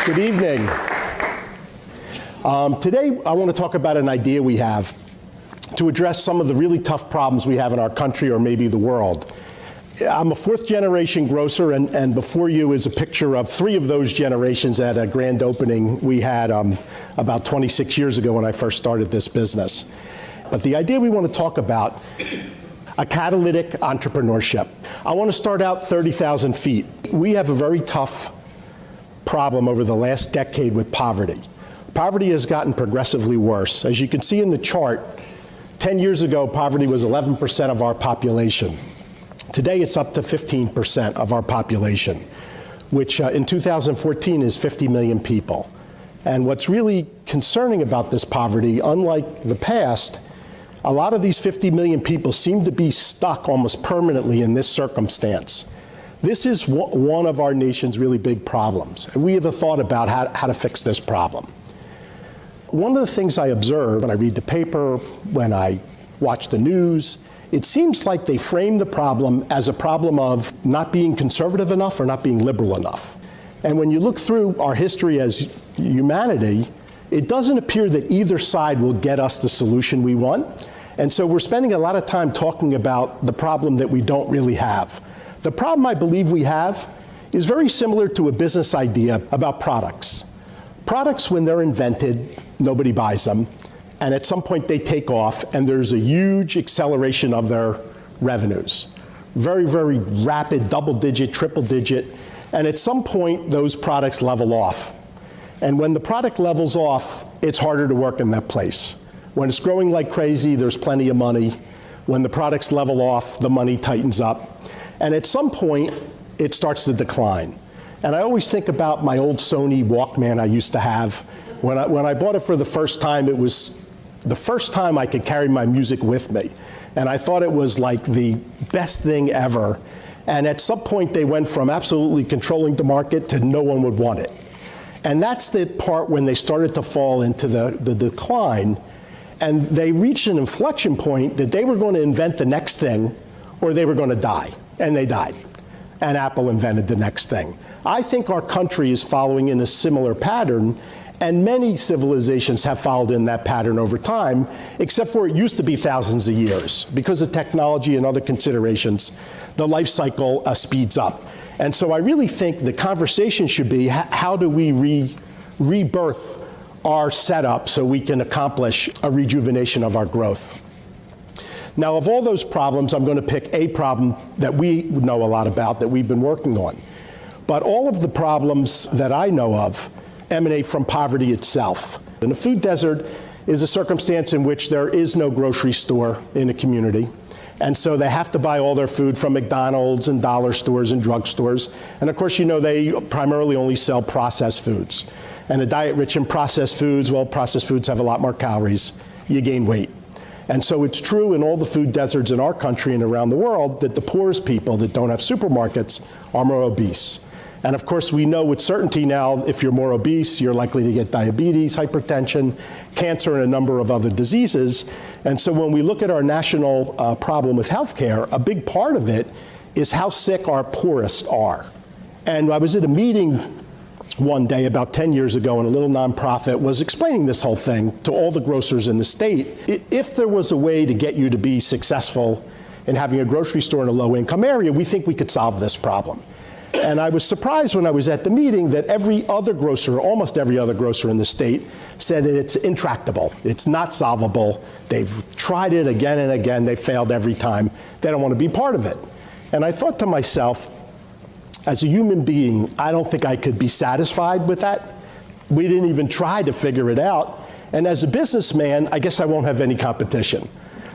Good evening. Today, I want to talk about an idea we have to address some of the really tough problems we have in our country or maybe the world. I'm a fourth generation grocer, and before you is a picture of three of those generations at a grand opening we had about 26 years ago when I first started this business. But the idea we want to talk about, a catalytic entrepreneurship. I want to start out 30,000 feet. We have a very tough problem over the last decade with poverty. Poverty has gotten progressively worse. As you can see in the chart, 10 years ago, poverty was 11% of our population. Today, it's up to 15% of our population, which in 2014 is 50 million people. And what's really concerning about this poverty, unlike the past, a lot of these 50 million people seem to be stuck almost permanently in this circumstance. This is one of our nation's really big problems, and we have a thought about how to fix this problem. One of the things I observe when I read the paper, when I watch the news, it seems like they frame the problem as a problem of not being conservative enough or not being liberal enough. And when you look through our history as humanity, it doesn't appear that either side will get us the solution we want. And so we're spending a lot of time talking about the problem that we don't really have. The problem I believe we have is very similar to a business idea about products. Products, when they're invented, nobody buys them, and at some point they take off, and there's a huge acceleration of their revenues. Very, very rapid, double-digit, triple-digit, and at some point those products level off. And when the product levels off, it's harder to work in that place. When it's growing like crazy, there's plenty of money. When the products level off, the money tightens up. And at some point, it starts to decline. And I always think about my old Sony Walkman I used to have. When I bought it for the first time, it was the first time I could carry my music with me. And I thought it was like the best thing ever. And at some point, they went from absolutely controlling the market to no one would want it. And that's the part when they started to fall into the decline. And they reached an inflection point that they were going to invent the next thing or they were going to die. And they died. And Apple invented the next thing. I think our country is following in a similar pattern, and many civilizations have followed in that pattern over time, except for it used to be thousands of years. Because of technology and other considerations, the life cycle speeds up. And so I really think the conversation should be, how do we rebirth our setup so we can accomplish a rejuvenation of our growth? Now, of all those problems, I'm going to pick a problem that we know a lot about, that we've been working on. But all of the problems that I know of emanate from poverty itself. And a food desert is a circumstance in which there is no grocery store in a community. And so they have to buy all their food from McDonald's and dollar stores and drugstores. And of course, you know, they primarily only sell processed foods. And a diet rich in processed foods, well, processed foods have a lot more calories. You gain weight. And so it's true in all the food deserts in our country and around the world that the poorest people that don't have supermarkets are more obese. And of course, we know with certainty now, if you're more obese, you're likely to get diabetes, hypertension, cancer, and a number of other diseases. And so when we look at our national problem with healthcare, a big part of it is how sick our poorest are. And I was at a meeting one day about 10 years ago, and a little nonprofit was explaining this whole thing to all the grocers in the state. If there was a way to get you to be successful in having a grocery store in a low-income area, we think we could solve this problem. And I was surprised when I was at the meeting that every other grocer, almost every other grocer in the state, said that it's intractable. It's not solvable. They've tried it again and again. They failed every time. They don't want to be part of it. And I thought to myself, as a human being, I don't think I could be satisfied with that. We didn't even try to figure it out. And as a businessman, I guess I won't have any competition.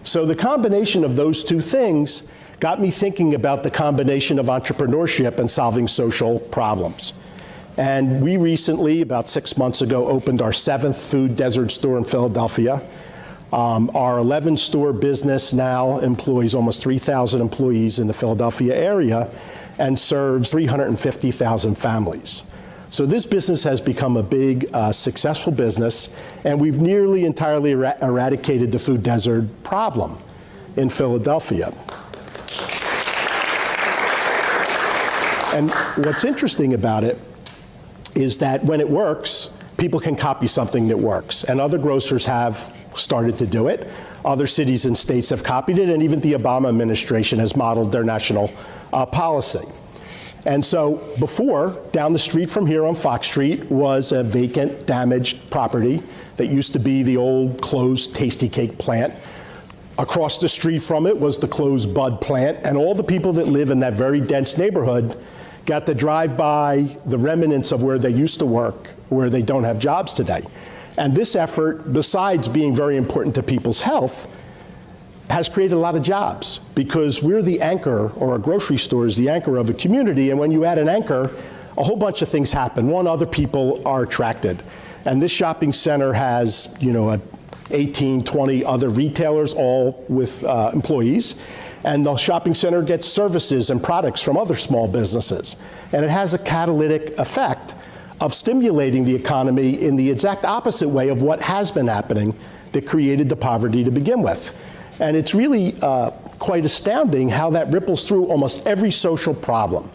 So the combination of those two things got me thinking about the combination of entrepreneurship and solving social problems. And we recently, about 6 months ago, opened our 7th food desert store in Philadelphia. Our 11-store business now employs almost 3,000 employees in the Philadelphia area and serves 350,000 families. So this business has become a big, successful business, and we've nearly entirely eradicated the food desert problem in Philadelphia. And what's interesting about it is that when it works, people can copy something that works. And other grocers have started to do it. Other cities and states have copied it, and even the Obama administration has modeled their national policy. And so before, down the street from here on Fox Street was a vacant, damaged property that used to be the old closed Tasty Cake plant. Across the street from it was the closed Bud plant, and all the people that live in that very dense neighborhood got to drive by the remnants of where they used to work, where they don't have jobs today. And this effort, besides being very important to people's health, has created a lot of jobs, because we're the anchor, or a grocery store is the anchor of a community, and when you add an anchor, a whole bunch of things happen. One, other people are attracted. And this shopping center has, 18, 20 other retailers, all with employees. And the shopping center gets services and products from other small businesses. And it has a catalytic effect of stimulating the economy in the exact opposite way of what has been happening that created the poverty to begin with. And it's really quite astounding how that ripples through almost every social problem.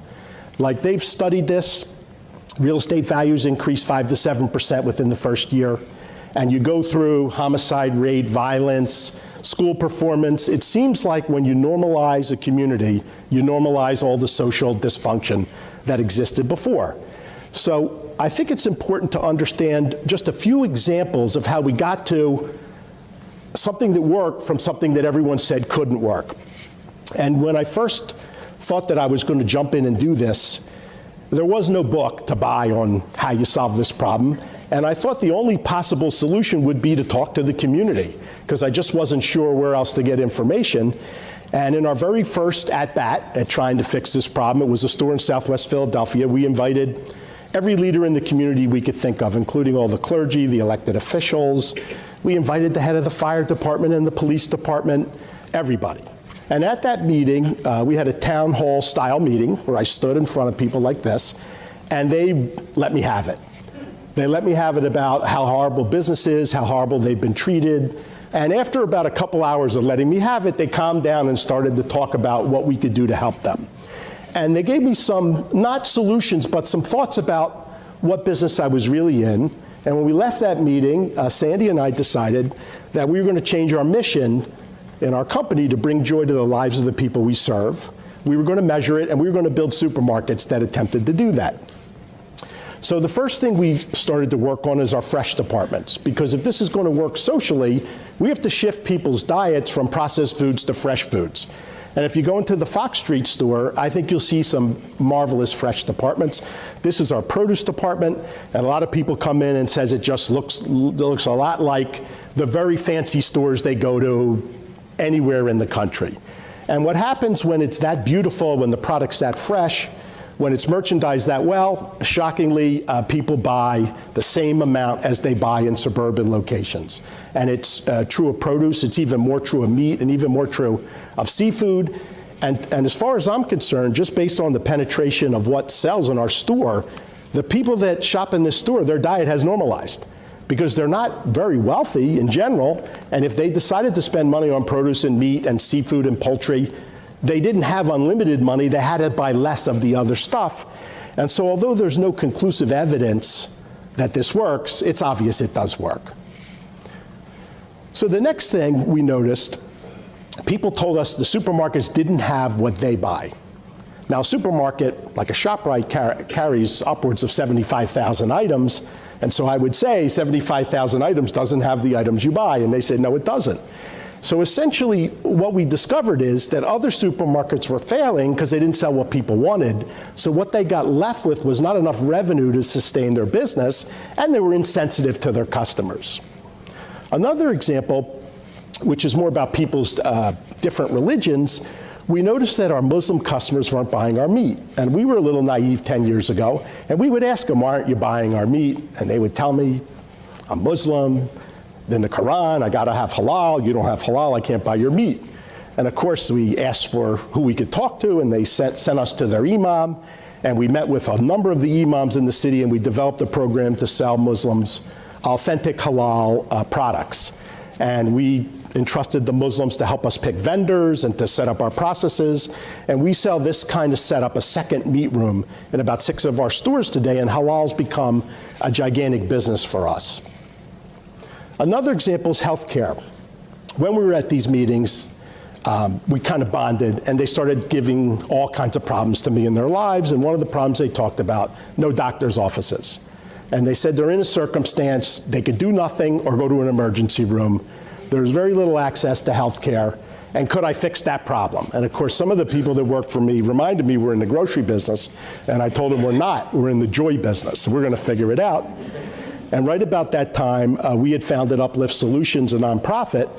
Like, they've studied this. Real estate values increased 5 to 7% within the first year. And you go through homicide rate, violence, school performance. It seems like when you normalize a community, you normalize all the social dysfunction that existed before. So I think it's important to understand just a few examples of how we got to something that worked from something that everyone said couldn't work. And when I first thought that I was going to jump in and do this, there was no book to buy on how you solve this problem. And I thought the only possible solution would be to talk to the community, because I just wasn't sure where else to get information. And in our very first at-bat at trying to fix this problem, it was a store in Southwest Philadelphia, we invited every leader in the community we could think of, including all the clergy, the elected officials. We invited the head of the fire department and the police department, everybody. And at that meeting, we had a town hall style meeting where I stood in front of people like this, and they let me have it. They let me have it about how horrible business is, how horrible they've been treated. And after about a couple hours of letting me have it, they calmed down and started to talk about what we could do to help them. And they gave me some, not solutions, but some thoughts about what business I was really in. And when we left that meeting, Sandy and I decided that we were going to change our mission in our company to bring joy to the lives of the people we serve. We were going to measure it, and we were going to build supermarkets that attempted to do that. So the first thing we started to work on is our fresh departments, because if this is going to work socially, we have to shift people's diets from processed foods to fresh foods. And if you go into the Fox Street store, I think you'll see some marvelous fresh departments. This is our produce department, and a lot of people come in and says it just looks a lot like the very fancy stores they go to anywhere in the country. And what happens when it's that beautiful, when the product's that fresh, when it's merchandised that well, shockingly, people buy the same amount as they buy in suburban locations. And it's true of produce, it's even more true of meat, and even more true of seafood. And as far as I'm concerned, just based on the penetration of what sells in our store, the people that shop in this store, their diet has normalized, because they're not very wealthy in general, and if they decided to spend money on produce and meat and seafood and poultry, they didn't have unlimited money, they had to buy less of the other stuff. And so although there's no conclusive evidence that this works, it's obvious it does work. So the next thing we noticed, people told us the supermarkets didn't have what they buy. Now a supermarket, like a ShopRite, carries upwards of 75,000 items, and so I would say 75,000 items doesn't have the items you buy, and they said no, it doesn't. So essentially, what we discovered is that other supermarkets were failing because they didn't sell what people wanted. So what they got left with was not enough revenue to sustain their business, and they were insensitive to their customers. Another example, which is more about people's different religions, we noticed that our Muslim customers weren't buying our meat. And we were a little naive 10 years ago, and we would ask them, why aren't you buying our meat? And they would tell me, I'm Muslim. In the Quran, I gotta have halal. You don't have halal, I can't buy your meat. And of course, we asked for who we could talk to, and they sent us to their imam. And we met with a number of the imams in the city, and we developed a program to sell Muslims authentic halal products. And we entrusted the Muslims to help us pick vendors and to set up our processes. And we sell this kind of setup, a second meat room, in about 6 of our stores today, and halal's become a gigantic business for us. Another example is healthcare. When we were at these meetings, we kind of bonded, and they started giving all kinds of problems to me in their lives, and one of the problems they talked about, no doctor's offices. And they said they're in a circumstance, they could do nothing or go to an emergency room. There's very little access to health care, and could I fix that problem? And of course, some of the people that work for me reminded me we're in the grocery business, and I told them we're not, we're in the joy business. We're gonna figure it out. And right about that time, we had founded Uplift Solutions, a nonprofit,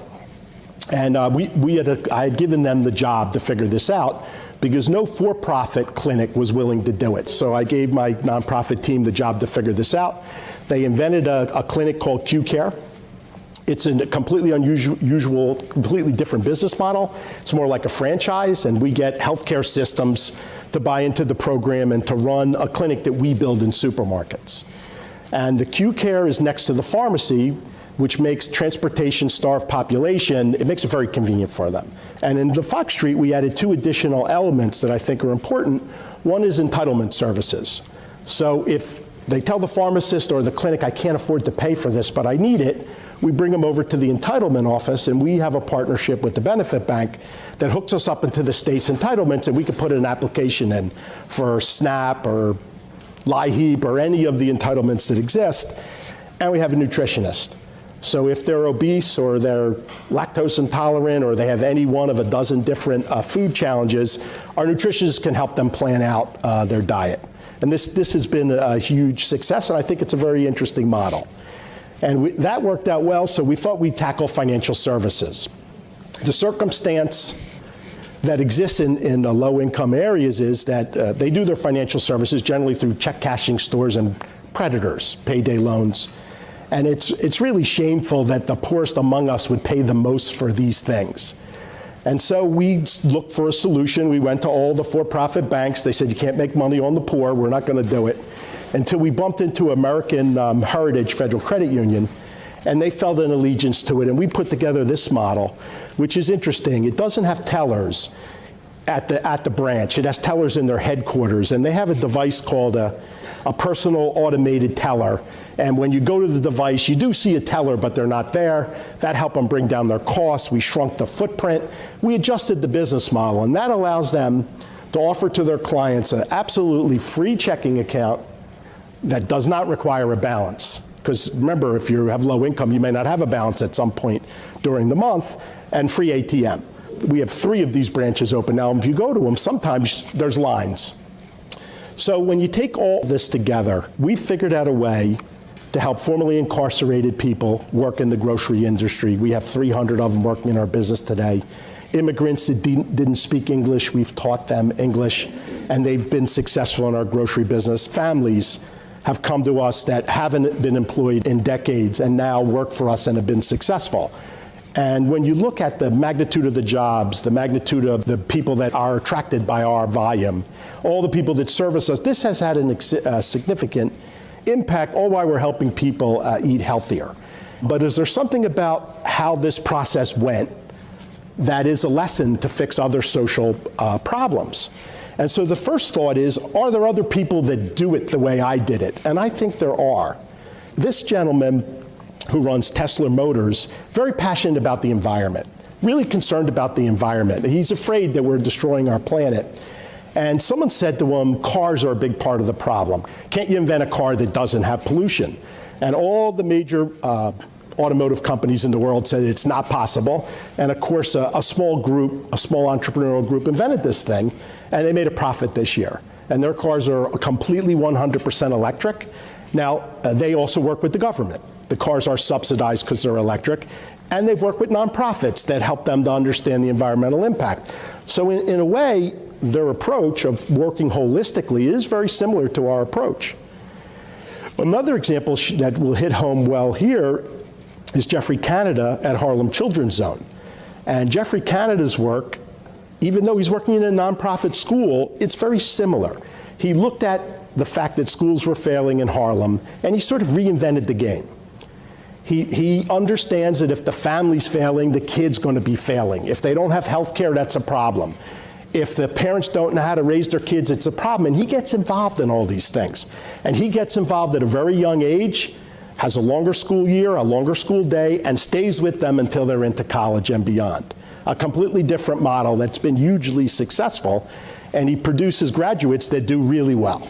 and I had given them the job to figure this out because no for-profit clinic was willing to do it. So I gave my nonprofit team the job to figure this out. They invented a clinic called Q-Care. It's a completely unusual, completely different business model. It's more like a franchise, and we get healthcare systems to buy into the program and to run a clinic that we build in supermarkets. And the Q-Care is next to the pharmacy, which makes transportation-starved population, it makes it very convenient for them. And in the Fox Street, we added 2 additional elements that I think are important. One is entitlement services. So if they tell the pharmacist or the clinic, I can't afford to pay for this, but I need it, we bring them over to the entitlement office, and we have a partnership with the benefit bank that hooks us up into the state's entitlements, and we can put an application in for SNAP or LIHEAP or any of the entitlements that exist, and we have a nutritionist. So if they're obese or they're lactose intolerant or they have any one of a dozen different food challenges, our nutritionists can help them plan out their diet. And this has been a huge success, and I think it's a very interesting model. And that worked out well, so we thought we'd tackle financial services. The circumstance that exists in the low-income areas is that they do their financial services generally through check cashing stores and creditors, payday loans. And it's really shameful that the poorest among us would pay the most for these things. And so we looked for a solution. We went to all the for-profit banks. They said, you can't make money on the poor. We're not going to do it. Until we bumped into American Heritage Federal Credit Union, and they felt an allegiance to it. And we put together this model, which is interesting. It doesn't have tellers at the branch. It has tellers in their headquarters. And they have a device called a personal automated teller. And when you go to the device, you do see a teller, but they're not there. That helped them bring down their costs. We shrunk the footprint. We adjusted the business model, and that allows them to offer to their clients an absolutely free checking account that does not require a balance. Because remember, if you have low income, you may not have a balance at some point during the month, and free ATM. We have 3 of these branches open now. If you go to them, sometimes there's lines. So when you take all this together, we figured out a way to help formerly incarcerated people work in the grocery industry. We have 300 of them working in our business today. Immigrants that didn't speak English, we've taught them English, and they've been successful in our grocery business. Families have come to us that haven't been employed in decades and now work for us and have been successful. And when you look at the magnitude of the jobs, the magnitude of the people that are attracted by our volume, all the people that service us, this has had a significant impact, all while we're helping people eat healthier. But is there something about how this process went that is a lesson to fix other social problems? And so the first thought is, are there other people that do it the way I did it? And I think there are. This gentleman who runs Tesla Motors, very passionate about the environment, really concerned about the environment. He's afraid that we're destroying our planet. And someone said to him, cars are a big part of the problem. Can't you invent a car that doesn't have pollution? And all the major automotive companies in the world said it's not possible. And of course, a small entrepreneurial group invented this thing, and they made a profit this year. And their cars are completely 100% electric. Now, they also work with the government. The cars are subsidized because they're electric. And they've worked with nonprofits that help them to understand the environmental impact. So in a way, their approach of working holistically is very similar to our approach. Another example that will hit home well here is Jeffrey Canada at Harlem Children's Zone. And Jeffrey Canada's work, even though he's working in a nonprofit school, it's very similar. He looked at the fact that schools were failing in Harlem, and he sort of reinvented the game. He understands that if the family's failing, the kid's going to be failing. If they don't have health care, that's a problem. If the parents don't know how to raise their kids, it's a problem. And he gets involved in all these things. And he gets involved at a very young age, has a longer school year, a longer school day, and stays with them until they're into college and beyond. A completely different model that's been hugely successful, and he produces graduates that do really well.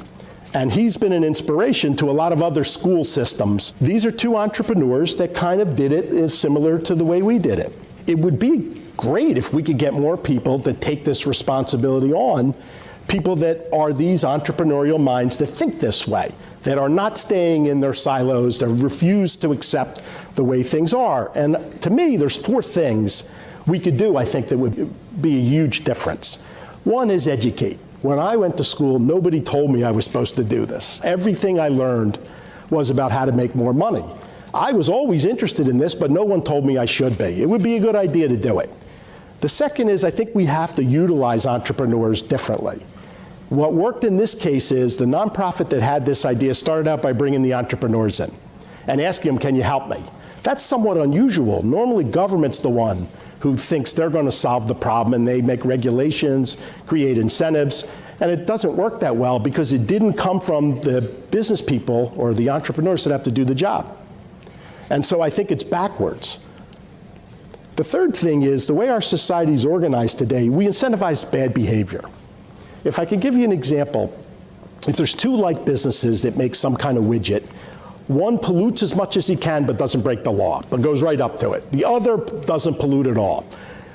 And he's been an inspiration to a lot of other school systems. These are two entrepreneurs that kind of did it similar to the way we did it. It would be great if we could get more people to take this responsibility on, people that are these entrepreneurial minds that think this way, that are not staying in their silos, that refuse to accept the way things are. And to me, there's 4 things we could do, I think, that would be a huge difference. One is educate. When I went to school, nobody told me I was supposed to do this. Everything I learned was about how to make more money. I was always interested in this, but no one told me I should be. It would be a good idea to do it. The second is I think we have to utilize entrepreneurs differently. What worked in this case is the nonprofit that had this idea started out by bringing the entrepreneurs in and asking them, can you help me? That's somewhat unusual. Normally government's the one who thinks they're going to solve the problem, and they make regulations, create incentives, and it doesn't work that well because it didn't come from the business people or the entrepreneurs that have to do the job. And so I think it's backwards. The third thing is the way our society is organized today, we incentivize bad behavior. If I could give you an example, if there's 2 like businesses that make some kind of widget, one pollutes as much as he can but doesn't break the law, but goes right up to it. The other doesn't pollute at all.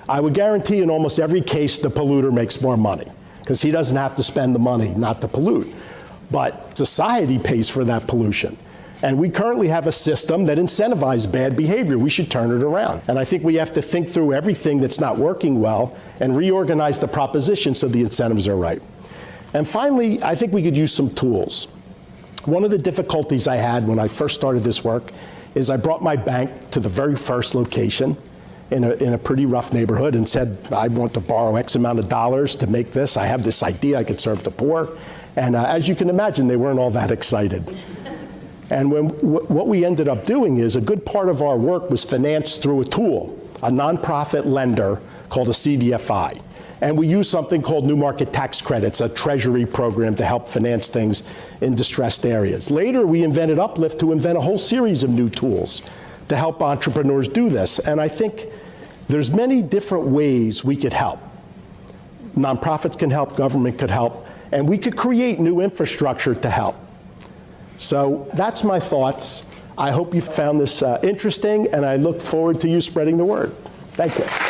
I would guarantee in almost every case the polluter makes more money because he doesn't have to spend the money not to pollute. But society pays for that pollution. And we currently have a system that incentivizes bad behavior. We should turn it around. And I think we have to think through everything that's not working well and reorganize the proposition so the incentives are right. And finally, I think we could use some tools. One of the difficulties I had when I first started this work is I brought my bank to the very first location in a pretty rough neighborhood and said, I want to borrow X amount of dollars to make this. I have this idea I could serve the poor. And as you can imagine, they weren't all that excited. And what we ended up doing is a good part of our work was financed through a tool, a nonprofit lender called a CDFI. And we use something called New Market Tax Credits, a treasury program to help finance things in distressed areas. Later, we invented Uplift to invent a whole series of new tools to help entrepreneurs do this. And I think there's many different ways we could help. Nonprofits can help, government could help, and we could create new infrastructure to help. So that's my thoughts. I hope you found this interesting, and I look forward to you spreading the word. Thank you.